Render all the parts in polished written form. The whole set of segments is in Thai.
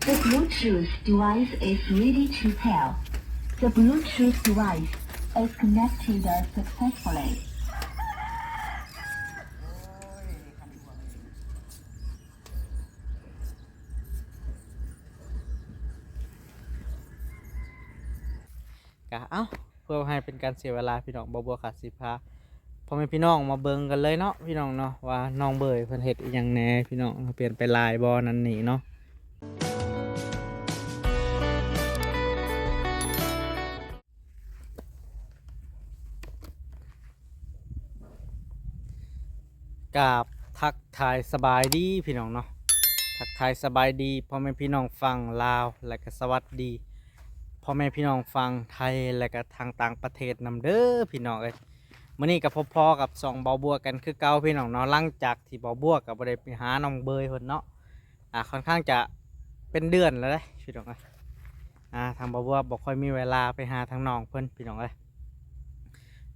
The Bluetooth device is ready to pair. The Bluetooth device is connected successfully. กะเพื่อให้เป็นการเสียเวลาพี่น้องบ่บัวขาดสิพาพ่อแม่พี่น้องมาเบิ่งกันเลยเนาะพี่น้องเนาะว่าน้องเบยเพิ่นเฮ็ดอีหยังแหน่พี่น้องเปลี่ยนไปหลายบ่นั่นนี่เนาะกราบทักทายสบายดีพี่น้องเนาะทักทายสบายดีพ่อแม่พี่น้องฟังลาวและก็สวัสดีพ่อแม่พี่น้องฟังไทยและก็ทางต่างประเทศนำเด้อพี่น้องเอ้ยมื้อนี้ก็พอๆกับ2เบาบัวกันคือเก่าพี่น้องเนาะหลังจากที่เบาบัวก็บ่ได้ไปหาน้องเบยเพิ่นเนาะค่อนข้างจะเป็นเดือนแล้วเด้พี่น้องเอ้ยทางเบาบัวบ่ค่อยมีเวลาไปหาทางน้องเพิ่นพี่น้องเอ้ย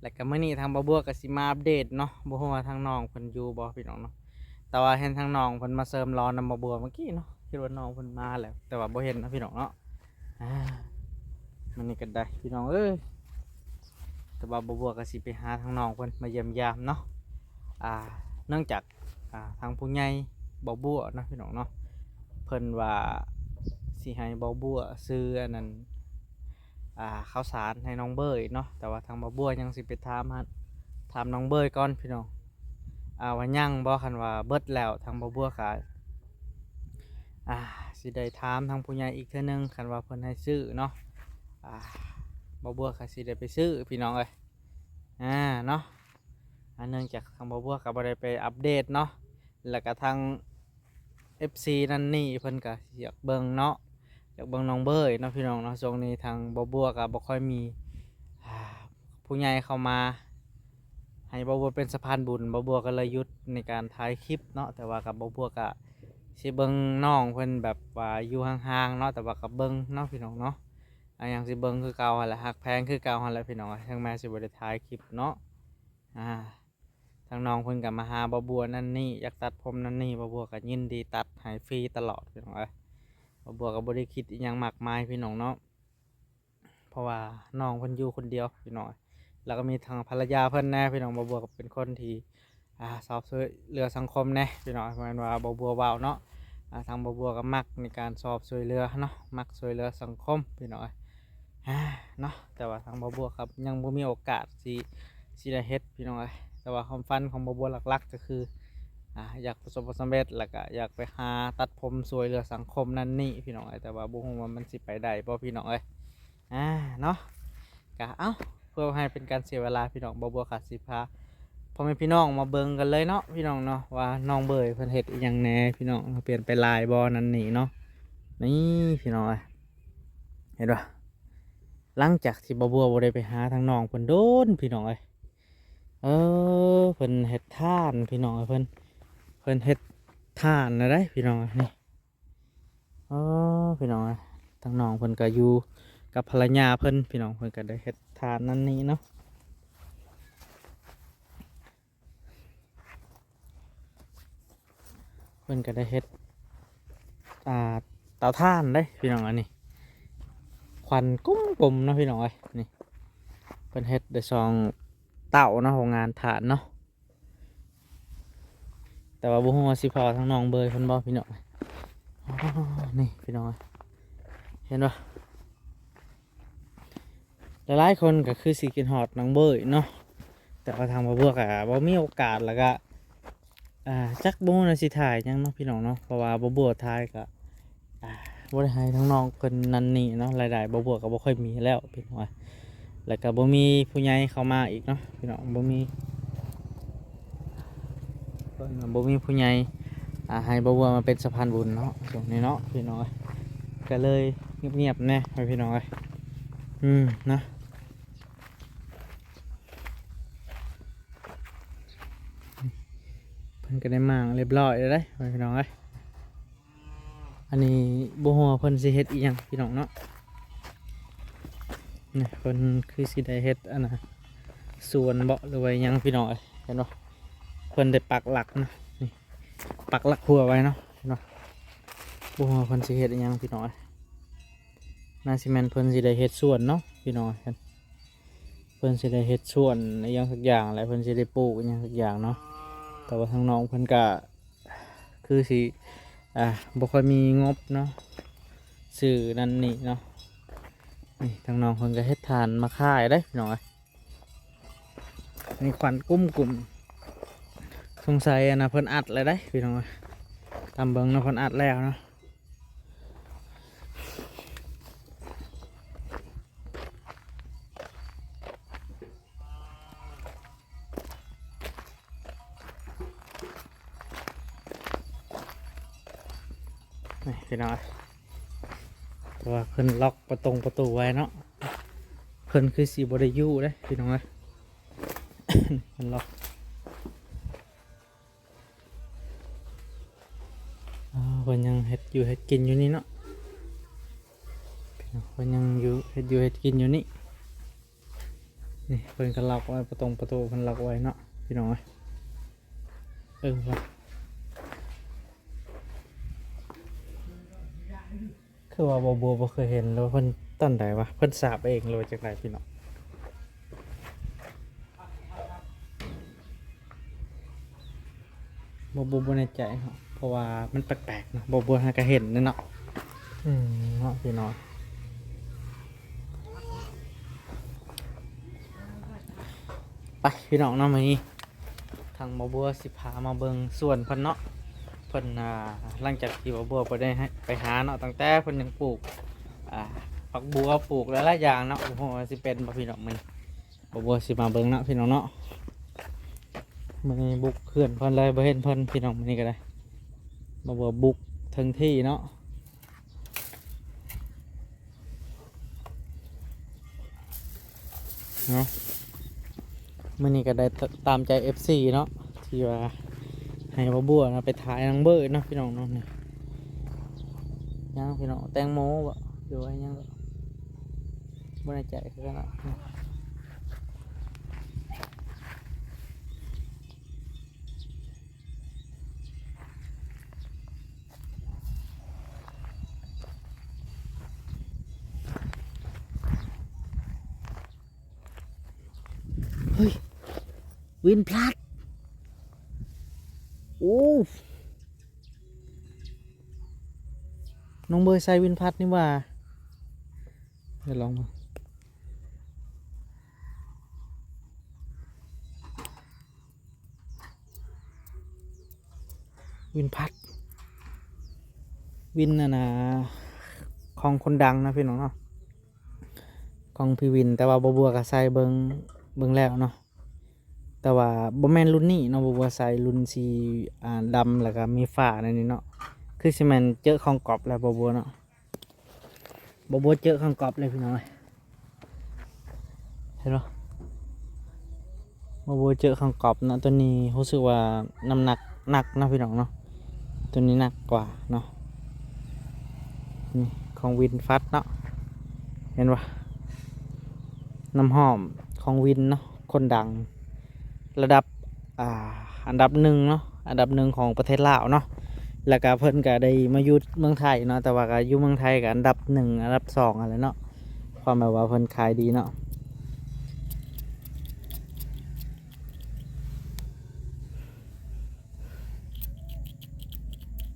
แล้วก็มื้อนี้ทางเบาบัวก็สิมาอัปเดตเนาะบ่ฮู้ว่าทางน้องเพิ่นอยู่บ่พี่น้องเนาะแต่ว่าเห็นทางน้องเพิ่นมาเสริมรอนำเบาบัวเมื่อกี้เนาะคิดว่าน้องเพิ่นมาแล้วแต่ว่าบ่เห็นนะพี่น้องเนาะมันนี่ก็ได้พี่น้องเอ้ยแต่ว่าบัวก็สิไปหาทางน้องเพิ่นมาเยี่ยมยามเนาะเนื่องจากทางผู้ใหญ่บัวนะพี่น้องเนาะเพิ่นว่าสิให้บัวซื้ออันนั้นข้าวสารให้น้องเบยเนาะแต่ว่าทางบัวยังสิไปถามน้องเบยก่อนพี่น้องว่ายังบ่คันว่าเบิดแล้วทางบัวก็สิได้ถามทางผู้ใหญ่อีกเทื่อนึงคันว่าเพิ่นให้ซื้อเนาะบัวก็สิได้ไปซื้อพี่น้องเอ้ยเนาะเนื่องจากทางบัวก็บ่ได้ไปอัปเดตเนาะแล้วก็ทาง FC นั่นนี่เพิ่นก็อยากเบิ่งเนาะอยากเบิ่งน้องเบยเนาะพี่น้องเนาะช่วงนี้ทางบัวก็บ่ค่อยมีผู้ใหญ่เข้ามาให้บัวเป็นสะพานบุญบัวก็เลยหยุดในการถ่ายคลิปเนาะแต่ว่ากับบัวก็สิเบิ่งน้องเพิ่นแบบว่าอยู่ห่างๆเนาะแต่ว่ากับเบิ่งเนาะพี่น้องเนาะอย่างสิเบิ่งคือเก่าหั่นแหละฮักแพงคือเก่าหั่นแหละพี่น้องทั้งแม่สิบ่ได้ถ่ายคลิปเนาะทางน้องเพิ่นก็มาหาบัวนั่นนี่อยากตัดผมนั่นนี่บัวก็ยินดีตัดให้ฟรีตลอดพี่น้องบัวก็บ่ได้คิดอีหยังมากมายพี่น้องเนาะเพราะว่าน้องเพิ่นอยู่คนเดียวพี่น้องแล้วก็มีทางภรรยาเพิ่นแน่พี่น้องบัวก็เป็นคนที่สอบช่วยเหลือสังคมแน่พี่น้องเหมือนว่าบัวเว้าเนาะทางบัวก็มักในการสอบช่วยเหลือเนาะมักช่วยเหลือสังคมพี่น้องเนาะแต่ว่าทางบัวครับยังบ่มีโอกาสสิได้เฮ็ดพี่น้องแต่ว่าความฝันของบัวหลักๆก็คืออยากประสบความสำเร็จแล้วก็อยากไปหาตัดผมช่วยเหลือสังคมนั่นนี่พี่น้องแต่ว่าบ่ฮู้ว่ามันสิไปได้บ่พี่น้องเนาะก็เพื่อให้เป็นการเสียเวลาพี่น้องบัวขาดสิพาพ่อแม่พี่น้องมาเบิ่งกันเลยเนาะพี่น้องเนาะว่าน้องเบยเพิ่นเฮ็ดอีหยังแหน่พี่น้องเปลี่ยนไปหลายบ่นั่นนี่เนาะนี่พี่น้องเห็นป่ะหลังจากที่บัวบ่ได้ไปหาทางน้องเพิ่นโดนพี่น้องเพิ่นเฮ็ดทานพี่น้องเพิ่นเฮ็ดทานนะได้พี่น้องนี่พี่น้องทางน้องเพิ่นก็อยู่กับภรรยาเพิ่นพี่น้องเพิ่นก็ได้เฮ็ดทานนั่นนี่เนาะเพิ่นก็ได้เฮ็ดเตาถ่านได้พี่น้องอันนี้ควันกุ้มกลมเนาะพี่น้องนี่เพิ่นเฮ็ดได้ซองเต่าเนาะโรงงานถ่านเนาะแต่ว่าบ่ฮู้ว่าสิพอทางน้องเบยเพิ่นบ่พี่น้องนี่พี่น้องเห็นบ่หลายๆคนก็คือสิกินฮอดน้องเบยเนาะแต่ว่าทางบัวก็บ่มีโอกาสแล้วก็จักบ่น่าสิถ่ายยังเนาะพี่น้องเนาะเพราะว่าบัวถ่ายก็บ่ได้ให้ทั้งน้องเพิ่นนั่นนี่เนาะรายได้บัวก็บ่ค่อยมีแล้วพี่น้องแล้วก็บ่มีผู้ใหญ่เข้ามาอีกเนาะพี่น้องบ่มีผู้ใหญ่ให้บัวมาเป็นสะพานบุญเนาะตรงนี้เนาะพี่น้องก็เลยเงียบๆแน่พี่น้องนะเพิ่นก็ได้มั่งเรียบร้อยแล้วได้พี่น้องอันนี้บัวเพิ่นสิเฮ็ดอีหยังพี่น้องเนาะนี่เพิ่นคือสิได้เฮ็ดอันน่ะสวนเบาะหรือว่าหยังพี่น้องเห็นบ่เพิ่นได้ปักหลักนะนี่ปักหลักหัวไว้เนาะ บ่ฮู้ว่าเพิ่นสิเฮ็ดอิหยังพี่น้องน่าสิแม่นเพิ่นสิได้เฮ็ดสวนเนาะพี่น้องเพิ่นสิได้เฮ็ดสวนอิหยังสักอย่างแหละเพิ่นสิได้ปลูกอิหยังสักอย่างเนาะแต่ว่าทางน้องเพิ่นก็คือสิบ่ค่อยมีงบเนาะซื้อนั่นนี่เนาะนี่ทางน้องเพิ่นก็เฮ็ดทานมาขายได้พี่น้องนี่ขวัญกุ้มสงสัยนะเพิ่นอัดเลยได้พี่น้องตามเบิ่งเนาะเพิ่นอัดแล้วเนาะนี่พี่น้องแต่ว่าเพิ่นล็อกประตูไว้เนาะเพิ่นคือสีบริยูเด้พี่น้อง เพิ่นล็อกเพิ่นยังเฮ็ดอยู่เฮ็ดกินอยู่นี่เนาะพี่น้องเพิ่นยังอยู่เฮ็ดอยู่เฮ็ดกินอยู่นี่นี่เพิ่นก็ล็อกไว้ประตูเพิ่นล็อกไว้เนาะพี่น้องว่าคือว่าบัวบ่เคยเห็นแล้วเพิ่นต้นใดวะเพิ่นสาบเองเลยจากไหนพี่น้องบัวในใจเนาะเพราะว่ามันแปลกๆเนาะบัวหาก็เห็นเนาะเนาะพี่น้องไปพี่น้องเนาะมื้อนี้ทางบัวสิพามาเบิ่งสวนเพิ่นเนาะเพิ่นหลังจากที่บัวไปได้ไปหาเนาะตั้งแต่เพิ่นยังปลูกผักบัวปลูกหลายๆอย่างเนาะโอ้โหสิเป็นบ่พี่น้องมื้อนี้บัวสิมาเบิ่งเนาะพี่น้องเนาะมื้อนี้บุกเพื่อนเพิ่นเลยบ่เห็นเพิ่นพี่น้องมื้อนี้ก็ได้บัวบุกถึงที่เนาะมื้อนี้ก็ได้ตามใจ FC เนาะที่ว่าให้บัวนะไปถ่ายนางเบิดเนาะพี่น้องเนาะนี่ยังพี่น้องแตงโมบ่อยู่ไว้ยังบ่ได้ใจคือกันเนาะเฮ้ยวินพลัดโอ้น้องเบย์ใส่วินพัดนี่ว่าเดี๋ยวลองมาวินพัดวินน่ะนะของคนดังนะพี่น้องเนาะของพี่วินแต่ว่าบัวกับใส่เบิงแล้วเนาะแต่ว่าบ่แม่นรุ่นนี้เนาะบัวใส่รุ่นสีดำแล้วก็มีฝ้าในนี้เนาะคือสิแม่นเจอของกรอบแล้วบัวเนาะบัวเจอของกรอบเลยพี่น้องเห็นปะบัวเจอของกรอบเนาะตัวนี้รู้สึกว่าน้ำหนักหนักนะพี่น้องเนาะตัวนี้หนักกว่าเนาะนี่ของวินฟัดเนาะเห็นปะน้ำหอมของวินเนาะคนดังระดับอันดับหนึ่งเนาะอันดับหนึ่งของประเทศลาวเนาะแล้วก็เพิ่นก็ได้มาอยู่เมืองไทยเนาะแต่ว่าก็อยู่เมืองไทยก็อันดับหนึ่งอันดับสองอะไรเนาะความแบบว่าเพิ่นขายดีเนาะ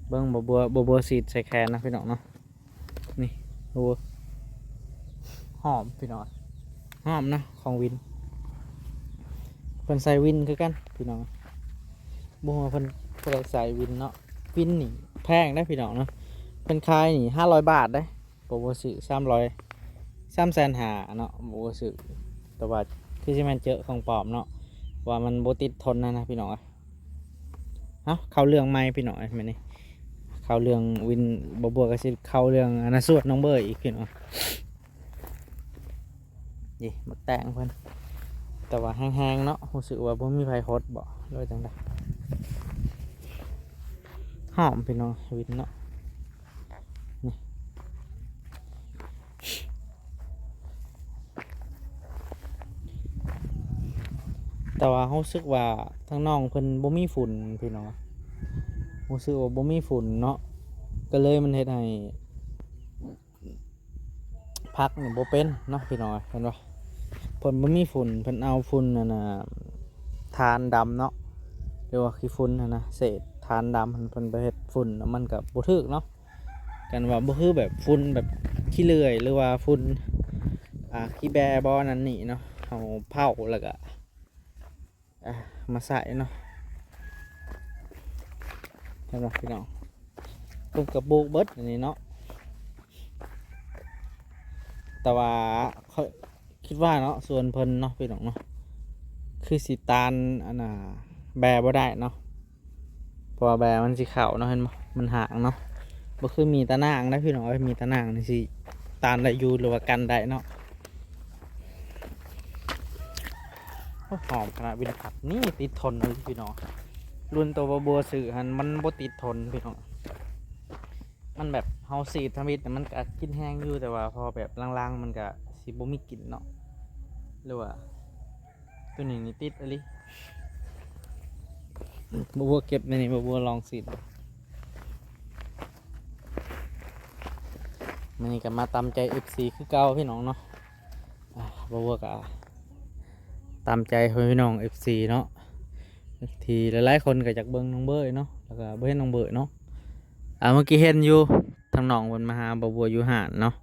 เบิ้งบัวสีใส่แขนนะพี่น้องเนาะนี่บัวหอมพี่น้องหอมนะของวินเพิ่นใส่วินคือกันพี่น้องบัวเพิ่นใส่วินเนาะวินนี่แพงได้พี่น้องเนาะเพิ่นขายนี่500 บาทได้บัวซื้อ300 350,000เนาะบัวซื้อแต่ว่าคือสิแม่นเจอของปลอมเนาะว่ามันบ่ติดทนนะพี่น้องเข้าเรื่องใหม่พี่น้องแม่นี่เข้าเรื่องวินบัวก็สิเข้าเรื่องอนาสวดน้องเบย์อีกพี่น้องนี่มาแต่งเพิ่นแต่ว่าแห้งๆเนาะรู้สึกว่าบ่มีไผฮดบ่เลยจังได๋หอมพี่น้องวินเนาะนี่แต่ว่ารู้สึกว่าทางน้องเพิ่นบ่มีฝุ่นพี่น้องรู้สึกว่าบ่มีฝุ่นเนาะ ก็เลยมันเฮ็ดให้พักนี่บ่เป็นเนาะพี่น้องเห็นบ่เพิ่นบ่มีฝุ่นเพิ่นเอาฝุ่นนั่นน่ะทานดำเนาะหรือว่าขี้ฝุ่นนั่นนะเศษทานดำเพิ่นไปเฮ็ดฝุ่นแล้วมันก็บ่ถึกเนาะกันว่าบ่คือแบบฝุ่นแบบขี้เลื่อยหรือว่าฝุ่นขี้แบบ่นั่นนี่เนาะเอาเผาแล้วก็มาใส่เนาะเห็นบ่พี่น้องเพิ่นก็ปลูกเบิดอันนี้เนาะแต่ว่าเขาคิดว่าเนาะส่วนเพิ่นเนาะพี่น้องเนาะคือสิตานอันน่ะแบบ่ได้เนาะเพราะว่าแบมันสิเข้าเนาะเห็นบ่มันห่างเนาะบ่คือมีตะนางนะพี่น้องมีตะนางนี่สิตานได้อยู่หรือว่ากันได้เนาะหอมขนาดวินผัดนี่ติดทนเลยพี่น้องรุ่นตัวบัวสื่อหันมันบ่ติดทนพี่น้องมันแบบเฮาสีทำอิฐมันก็กินแห้งอยู่แต่ว่าพอแบบล่างๆมันก็สิบ่มีกลิ่นเนาะหรือว่าตัวนี้นี่ติดอะไรบัวเก็บในนี่บัวลองสีมันนี่ก็มาตามใจ FC คือเก่าพี่น้องเนาะบัวก็ตามใจพี่น้อง FC เนาะทีหลายๆคนก็จากเบิ้งน้องเบยเนาะแล้วก็เบิ้งน้องเบยเนาะเมื่อกี้เห็นอยู่ทางน้องเพิ่นมาหาบัวอยู่หานเนาะ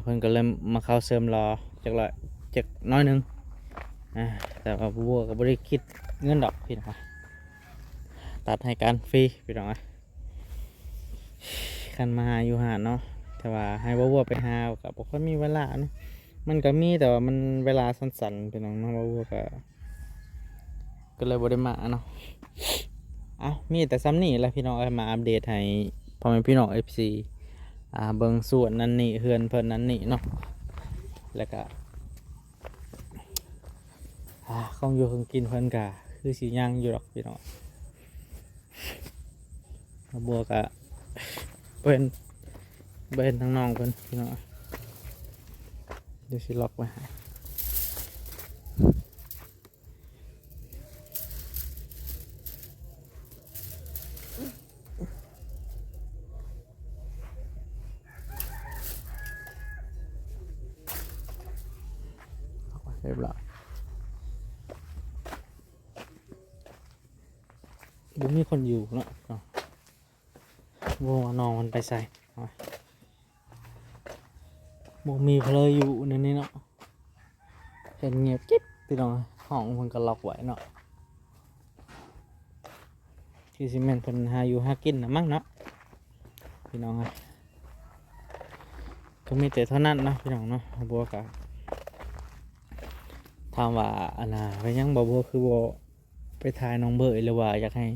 เพิ่นก็เริ่มมาเข้าเสริมรอจากน้อยนึงแต่ว่าบัวก็บ่ได้คิดเงินดอกพี่น้องตัดให้การฟรีพี่น้องคันมาหาอยู่หานเนาะแต่ว่าให้บัวไปหาก็บ่ค่อยมีเวลาเนาะมันก็มีแต่ว่ามันเวลาสั้นๆพี่น้องเนาะบัวก็เลยบ่ได้มาเนาะมีแต่ซ้ำนี่แหละพี่น้องมาอัปเดตให้พ่อแม่พี่น้อง FC เบิ่งส่วนนั้นนี่เฮือนเพิ่นนั้นนี่เนาะแล้วก็ของอยู่ของกินเพิ่นก็คือสิย่างอยู่ดอกพี่น้องบัวก็เป็นทั้งน้องเพิ่นพี่น้องเดี๋ยวสิล็อกไว้ให้เรียบร้อยบุมีคนอยู่เนาะบัวน้องมันไปใส่บุมีเพลยอยู่ในนี้เนาะเห็นเงียบกิ๊บพี่น้องห้องมันก็ล็อกไว้เนาะที่ซีเมนต์เพิ่นหาอยู่หากินนะมั้งเนาะพี่น้องก็มีแต่เท่านั้นเนาะพี่น้องเนาะบัวก็ถามว่าไปยังบัวคือบัวไปทายน้องเบยหรือว่าอยากให้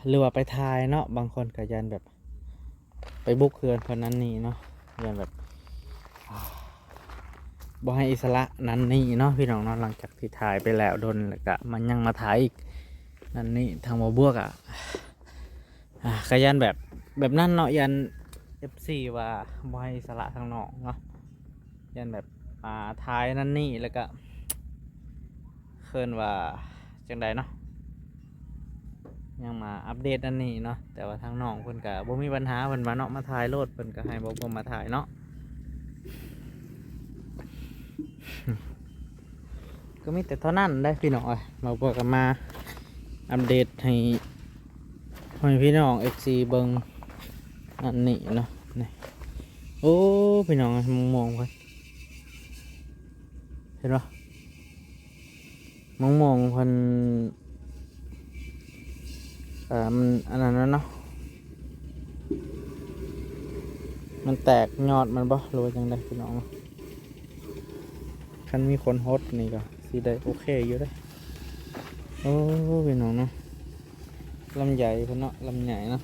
หรือว่าไปทายเนาะบางคนก็ยันแบบไปบุกเคือนคนนั้นนี่เนาะยันแบบบ่ให้อิสระนั้นนี่เนาะพี่น้องเนาะหลังจากที่ถ่ายไปแล้วโดนแล้วก็มันยังมาถ่ายอีกนั่นนี่ทางบัวก็ยันแบบนั้นเนาะยัน FC ว่าบ่ให้อิสระทางน้องเนาะยันแบบถ่ายนั่นนี่แล้วก็เคินว่าจังใดเนาะยังมาอัปเดตนั่นนี่เนาะแต่ว่าทางน้องเพิ่นก็บ่มีปัญหาเพิ่นมาเนาะมาถ่ายโลดเพิ่นก็ให้บ่มาถ่ายเนาะก็มีแต่เท่านั้นได้พี่น้องเราบอกกันมาอัปเดตให้พี่น้อง FC เบิ่งนั่นนี่เนาะนี่โอ้พี่น้องมองไปเห็นปะมองเพิ่นมันอันนั้นเนาะมันแตกยอดมันบ่รู้จังไดพี่น้องคันมีคนฮดนี่ก็สิได้โอเคอยู่ได้โอ้พี่น้องเนาะลำใหญ่เพิ่นเนาะลำใหญ่เนาะ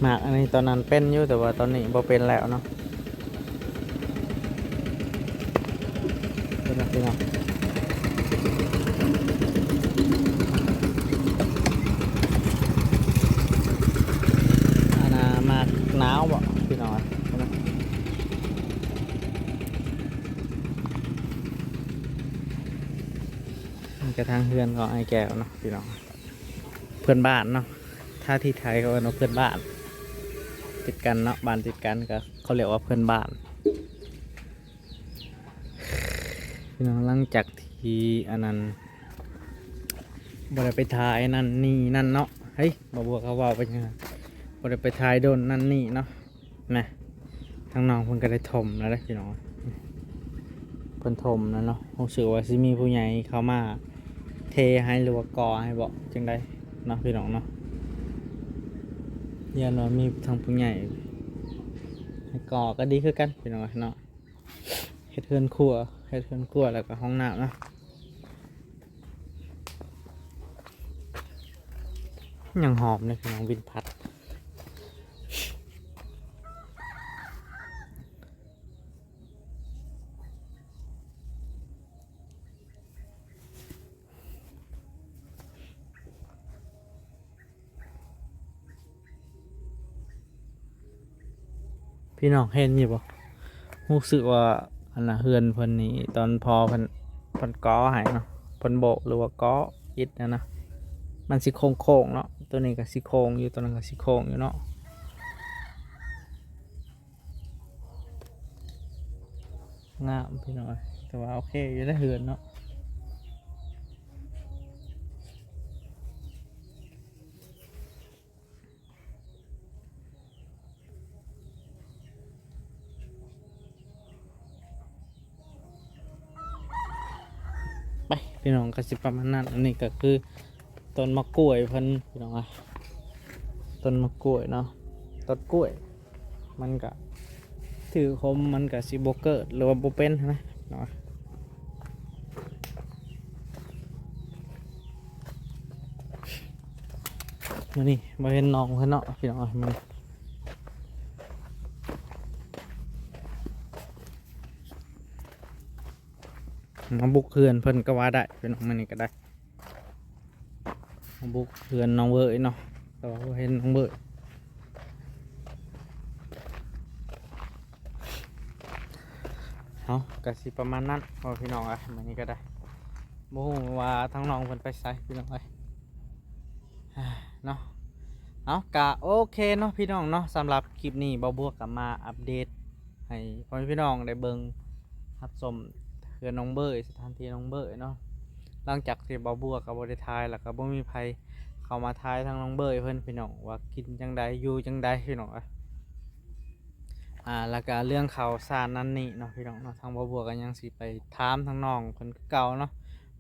หมากอันนี้ตอนนั้นเป็นอยู่แต่ว่าตอนนี้บ่เป็นแล้วเนาะเป็นไงหนาวบ่พี่น้อง กระทั่งเพื่อนของไอ้แก้วเนาะพี่น้องเพื่อนบ้านเนาะถ้าที่ไทยเขาเรียกว่าเพื่อนบ้านติดกันเนาะบ้านติดกันก็เขาเรียกว่าเพื่อนบ้านพี่น้องหลังจากที่อันนั้นบ่ได้ไปถ่ายนั่นนี่นั่นเนาะเฮ้ยบ่บัวเขาว่าไปยังไงบ่ได้ไปถ่ายโดนนั่นนี่เนาะนะทางน้องเพิ่นก็ได้ถมแล้วได้พี่น้องเพิ่นถมแล้วเนาะรู้สึกว่าสิมีผู้ใหญ่เข้ามาเทให้หรือว่าก่อให้บ่จังไดเนาะพี่น้องเนาะยันว่ามีทางผู้ใหญ่ให้ก่อก็ดีคือกันพี่น้องเนาะเฮ็ดเฮือนครัวแล้วก็ห้องน้ำเนาะยังหอมเลยพี่น้องวินพัดพี่น้องเห็นอยู่บ่รู้สึกว่าอันน่ะเฮือนเพิ่นนี่ตอนพอเพิ่นก่อให้เนาะเพิ่นโบกหรือว่าก่ออิฐนะมันสิโค้งๆเนาะตัวนี้ก็สิโค้งอยู่ตัวนั้นก็สิโค้งอยู่เนาะงามพี่น้องแต่ว่าโอเคอยู่ได้เฮือนเนาะไปพี่น้องก็สิประมาณนั้นอันนี้ก็คือต้นมะกล้วยเพิ่นพี่น้องต้นมะกล้วยเนาะต้นกล้วยมันก็ถือคมมันก็สิบ่เกิดหรือว่าบ่เป็นนะเนาะมื้อนี้บ่เห็นน้องเพิ่นเนาะพี่น้องมันมาบุกเฮือนเพิ่นก็ว่าได้พี่น้องมื้อนี้ก็ได้มาบุกเฮือนน้องเบยเนาะแต่ว่าบ่เห็นน้องเบยเอาก็สิประมาณนั้นพอพี่น้องมื้อนี้ก็ได้บ่ฮู้ว่าทั้งน้องเพิ่นไปไสพี่น้องเนาะเอากะโอเคเนาะพี่น้องเนาะสำหรับคลิปนี้บ่าวบัวก็มาอัปเดตให้พ่อแม่พี่น้องได้เบิ่งรับชมเฮือนน้องเบยสถานที่น้องเบยเนาะหลังจากที่บ่าวบัวก็บ่ได้ถ่ายแล้วก็บ่มีไผเข้ามาถ่ายทางน้องเบยเพิ่นพี่น้องว่ากินจังใดอยู่จังใดพี่น้องแล้วก็เรื่องข่าวสารนั่นนี่เนาะพี่น้องเนาะทางบ่าวบัวก็ยังสิไปถามทางน้องเพิ่นคือเก่าเนาะ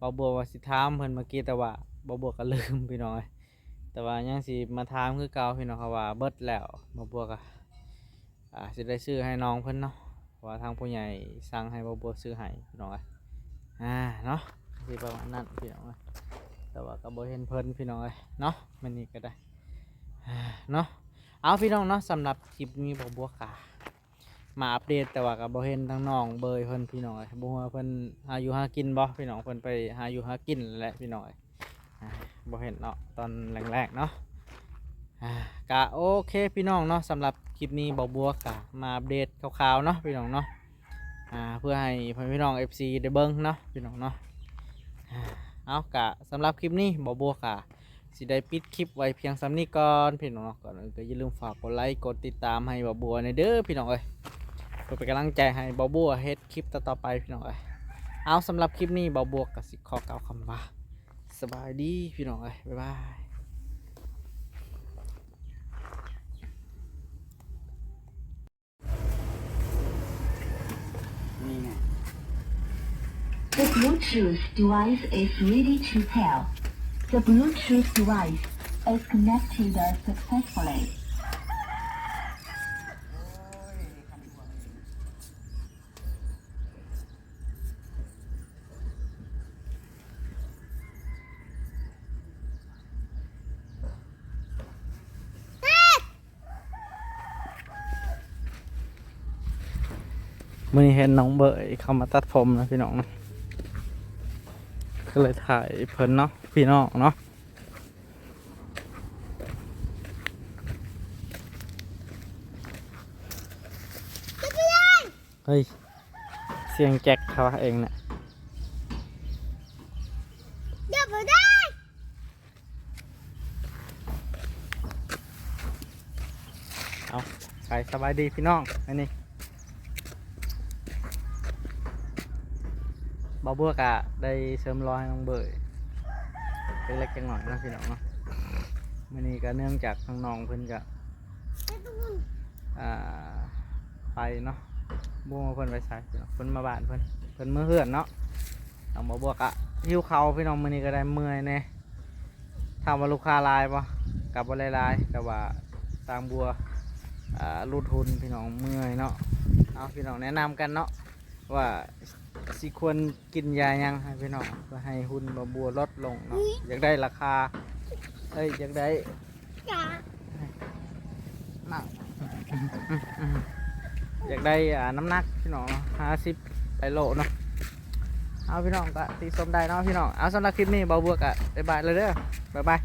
บ่าวบัวว่าสิถามเพิ่นเมื่อกี้แต่ว่าบ่าวบัวก็ลืมพี่น้องแต่ว่ายังสิมาถามคือเก่าพี่น้องครับว่าเบิดแล้วบ่าวบัวก็สิได้ซื้อให้น้องเพิ่นเนาะเพราะว่าทางผู้ใหญ่สั่งให้บ่าวบัวซื้อให้พี่น้องเนาะสิประมาณนั้นพี่น้องแต่ว่าก็บ่เห็นเพิ่นพี่น้องเนาะมื้อนี้ก็ได้เนาะเอาพี่น้องเนาะสำหรับคลิปนี้บ่าวบัวก็มาอัปเดตแต่ว่าก็บ่เห็นทางน้องเบยเพิ่นพี่น้องบ่ฮู้ว่าเพิ่นหาอยู่หากินบ่พี่น้องเพิ่นไปหาอยู่หากินแหละพี่น้องบ่เห็นเนาะตอนแรกๆเนาะกะโอเคพี่น้องเนาะสำหรับคลิปนี้บ่าวบัวกะมาอัปเดตคร่าวๆเนาะพี่น้องเนาะเพื่อให้พี่น้อง FC ได้เบิ่งเนาะพี่น้องเนาะเอากะสำหรับคลิปนี้บ่าวบัวกะสิได้ปิดคลิปไว้เพียงส่ำนี้ก่อนพี่น้องเนาะก่อนอื่นก็อย่าลืมฝากกดไลค์กดติดตามให้บ่าวบัวในเด้อพี่น้องเพื่อเป็นกำลังใจให้บ่าวบัวเฮ็ดคลิปต่อๆไปพี่น้องเอาสำหรับคลิปนี้บ่าวบัวกะสิขอกล่าวคำว่าสบายดีพี่น้องบ๊ายบาย The Bluetooth device is ready to pair. The Bluetooth device is connected successfully. มื่อนี้เห็นน้องเบยเข้ามาตัดผมนะพี่น้องนะก็เลยถ่ายเพิ่นเนาะพี่น้องเนาะเฮ้ยเสียงแจ็คเขาเองเนี่ย สบายดีพี่น้องอันนี้บ่บัวกะได้เสริมรอยให้น้องเบยเล็กๆจังหน่อยนะพี่น้องเนาะมื้อนี้ก็เนื่องจากน้องๆเพิ่นก็ไปเนาะบัวเพิ่นไปใส่พี่น้องเพิ่นมาบ้านเพิ่นมื้อเฮือนเนาะน้องบ่บัวกะหิวข้าวพี่น้องมื้อนี้ก็ได้เมื่อยแน่ถามว่าลูกค้าหลายบ่ก็บ่หลายๆแต่ว่าสร้างบัวรูดทุนพี่น้องเมื่อยเนาะเอาพี่น้องแนะนำกันเนาะว่าสิควรกินยายังให้พี่น้องเพื่อให้หุ่นบัวลดลงเนาะอยากได้ราคาอยากได้หนักอยากได้น้ำหนักพี่น้อง50 โลเนาะเอาพี่น้องก็ติชมได้เนาะพี่น้องเอาสำหรับคลิปนี้เบาบวกบ๊ายบายเลยเด้อบ๊ายบาย